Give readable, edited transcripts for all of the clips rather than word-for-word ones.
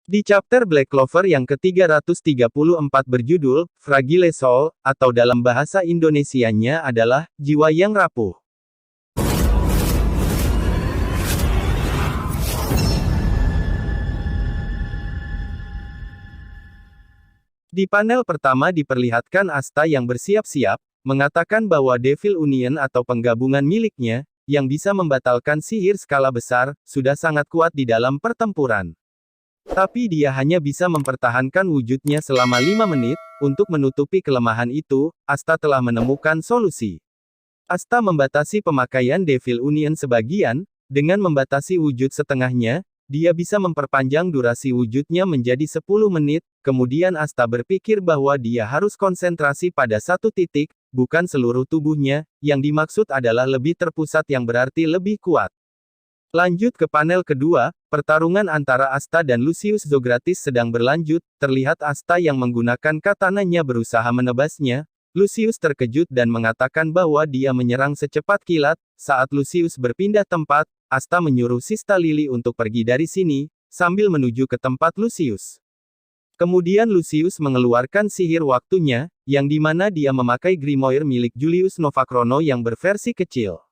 Di chapter Black Clover yang ke-334 berjudul, Fragile Soul, atau dalam bahasa Indonesianya adalah, jiwa yang rapuh. Di panel pertama diperlihatkan Asta yang bersiap-siap, mengatakan bahwa Devil Union atau penggabungan miliknya, yang bisa membatalkan sihir skala besar, sudah sangat kuat di dalam pertempuran. Tapi dia hanya bisa mempertahankan wujudnya selama 5 menit, untuk menutupi kelemahan itu, Asta telah menemukan solusi. Asta membatasi pemakaian Devil Union sebagian, dengan membatasi wujud setengahnya, dia bisa memperpanjang durasi wujudnya menjadi 10 menit, kemudian Asta berpikir bahwa dia harus konsentrasi pada satu titik, bukan seluruh tubuhnya, yang dimaksud adalah lebih terpusat yang berarti lebih kuat. Lanjut ke panel kedua, pertarungan antara Asta dan Lucius Zogratius sedang berlanjut, terlihat Asta yang menggunakan katananya berusaha menebasnya. Lucius terkejut dan mengatakan bahwa dia menyerang secepat kilat. Saat Lucius berpindah tempat, Asta menyuruh Sista Lily untuk pergi dari sini, sambil menuju ke tempat Lucius. Kemudian Lucius mengeluarkan sihir waktunya, yang dimana dia memakai grimoire milik Julius Novachrono yang berversi kecil.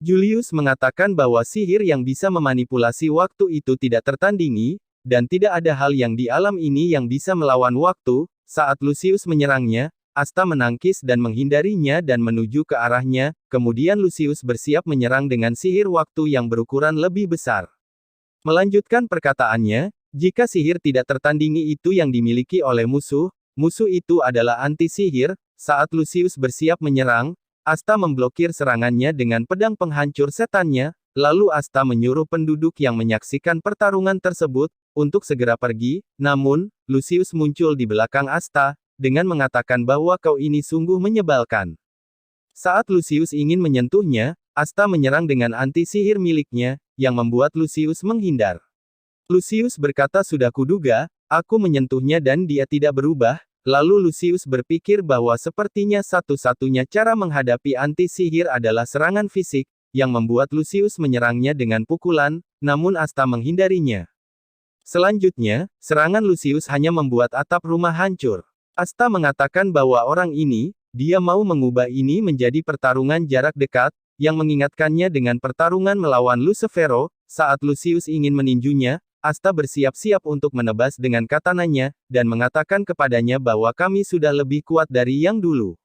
Julius mengatakan bahwa sihir yang bisa memanipulasi waktu itu tidak tertandingi, dan tidak ada hal yang di alam ini yang bisa melawan waktu. Saat Lucius menyerangnya, Asta menangkis dan menghindarinya dan menuju ke arahnya, kemudian Lucius bersiap menyerang dengan sihir waktu yang berukuran lebih besar. Melanjutkan perkataannya, jika sihir tidak tertandingi itu yang dimiliki oleh musuh, musuh itu adalah anti-sihir. Saat Lucius bersiap menyerang, Asta memblokir serangannya dengan pedang penghancur setannya, lalu Asta menyuruh penduduk yang menyaksikan pertarungan tersebut, untuk segera pergi, namun, Lucius muncul di belakang Asta, dengan mengatakan bahwa kau ini sungguh menyebalkan. Saat Lucius ingin menyentuhnya, Asta menyerang dengan anti-sihir miliknya, yang membuat Lucius menghindar. Lucius berkata sudah kuduga, aku menyentuhnya dan dia tidak berubah. Lalu Lucius berpikir bahwa sepertinya satu-satunya cara menghadapi anti-sihir adalah serangan fisik, yang membuat Lucius menyerangnya dengan pukulan, namun Asta menghindarinya. Selanjutnya, serangan Lucius hanya membuat atap rumah hancur. Asta mengatakan bahwa orang ini, dia mau mengubah ini menjadi pertarungan jarak dekat, yang mengingatkannya dengan pertarungan melawan Lucifero. Saat Lucius ingin meninjunya, Asta bersiap-siap untuk menebas dengan katananya, dan mengatakan kepadanya bahwa kami sudah lebih kuat dari yang dulu.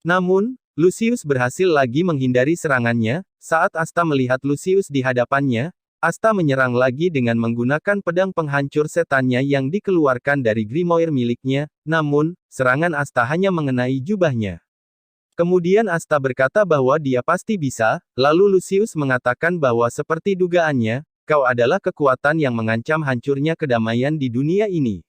Namun, Lucius berhasil lagi menghindari serangannya. Saat Asta melihat Lucius di hadapannya, Asta menyerang lagi dengan menggunakan pedang penghancur setannya yang dikeluarkan dari grimoire miliknya, namun, serangan Asta hanya mengenai jubahnya. Kemudian Asta berkata bahwa dia pasti bisa, lalu Lucius mengatakan bahwa seperti dugaannya, kau adalah kekuatan yang mengancam hancurnya kedamaian di dunia ini.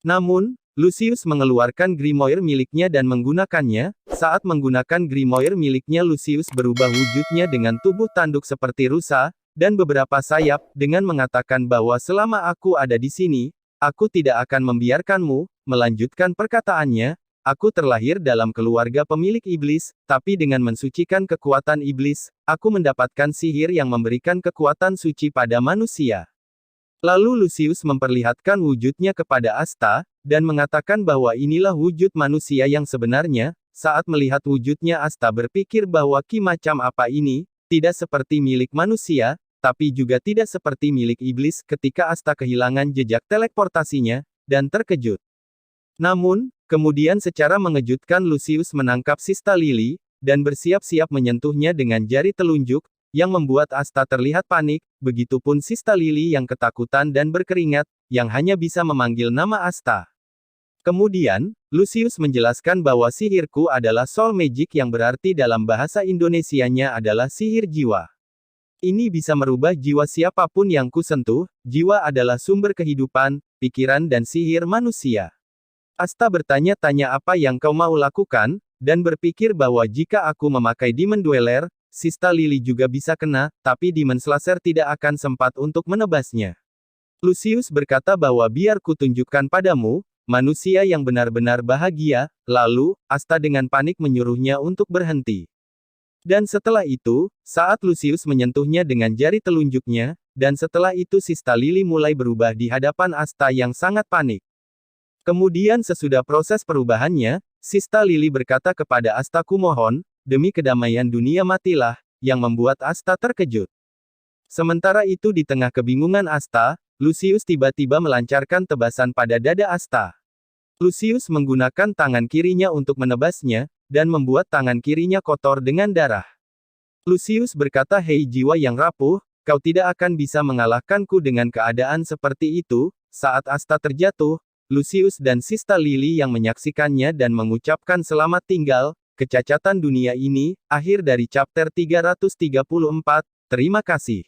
Namun, Lucius mengeluarkan grimoire miliknya dan menggunakannya. Saat menggunakan grimoire miliknya Lucius berubah wujudnya dengan tubuh tanduk seperti rusa, dan beberapa sayap, dengan mengatakan bahwa selama aku ada di sini, aku tidak akan membiarkanmu. Melanjutkan perkataannya, aku terlahir dalam keluarga pemilik iblis, tapi dengan mensucikan kekuatan iblis, aku mendapatkan sihir yang memberikan kekuatan suci pada manusia. Lalu Lucius memperlihatkan wujudnya kepada Asta, dan mengatakan bahwa inilah wujud manusia yang sebenarnya. Saat melihat wujudnya Asta berpikir bahwa ki macam apa ini, tidak seperti milik manusia, tapi juga tidak seperti milik iblis. Ketika Asta kehilangan jejak teleportasinya, dan terkejut. Namun, kemudian secara mengejutkan Lucius menangkap Sista Lily, dan bersiap-siap menyentuhnya dengan jari telunjuk, yang membuat Asta terlihat panik, begitupun Sista Lily yang ketakutan dan berkeringat, yang hanya bisa memanggil nama Asta. Kemudian, Lucius menjelaskan bahwa sihirku adalah soul magic yang berarti dalam bahasa Indonesianya adalah sihir jiwa. Ini bisa merubah jiwa siapapun yang kusentuh. Jiwa adalah sumber kehidupan, pikiran dan sihir manusia. Asta bertanya-tanya apa yang kau mau lakukan, dan berpikir bahwa jika aku memakai Demon Dweller, Sista Lily juga bisa kena, tapi Demon Slasher tidak akan sempat untuk menebasnya. Lucius berkata bahwa biar kutunjukkan padamu, manusia yang benar-benar bahagia. Lalu, Asta dengan panik menyuruhnya untuk berhenti. Dan setelah itu, saat Lucius menyentuhnya dengan jari telunjuknya, dan setelah itu Sista Lily mulai berubah di hadapan Asta yang sangat panik. Kemudian sesudah proses perubahannya, Sista Lily berkata kepada Asta, "Kumohon, demi kedamaian dunia matilah," yang membuat Asta terkejut. Sementara itu di tengah kebingungan Asta, Lucius tiba-tiba melancarkan tebasan pada dada Asta. Lucius menggunakan tangan kirinya untuk menebasnya, dan membuat tangan kirinya kotor dengan darah. Lucius berkata, "Hei jiwa yang rapuh, kau tidak akan bisa mengalahkanku dengan keadaan seperti itu." Saat Asta terjatuh, Lucius dan Sista Lily yang menyaksikannya dan mengucapkan selamat tinggal, kecacatan dunia ini, akhir dari chapter 334, terima kasih.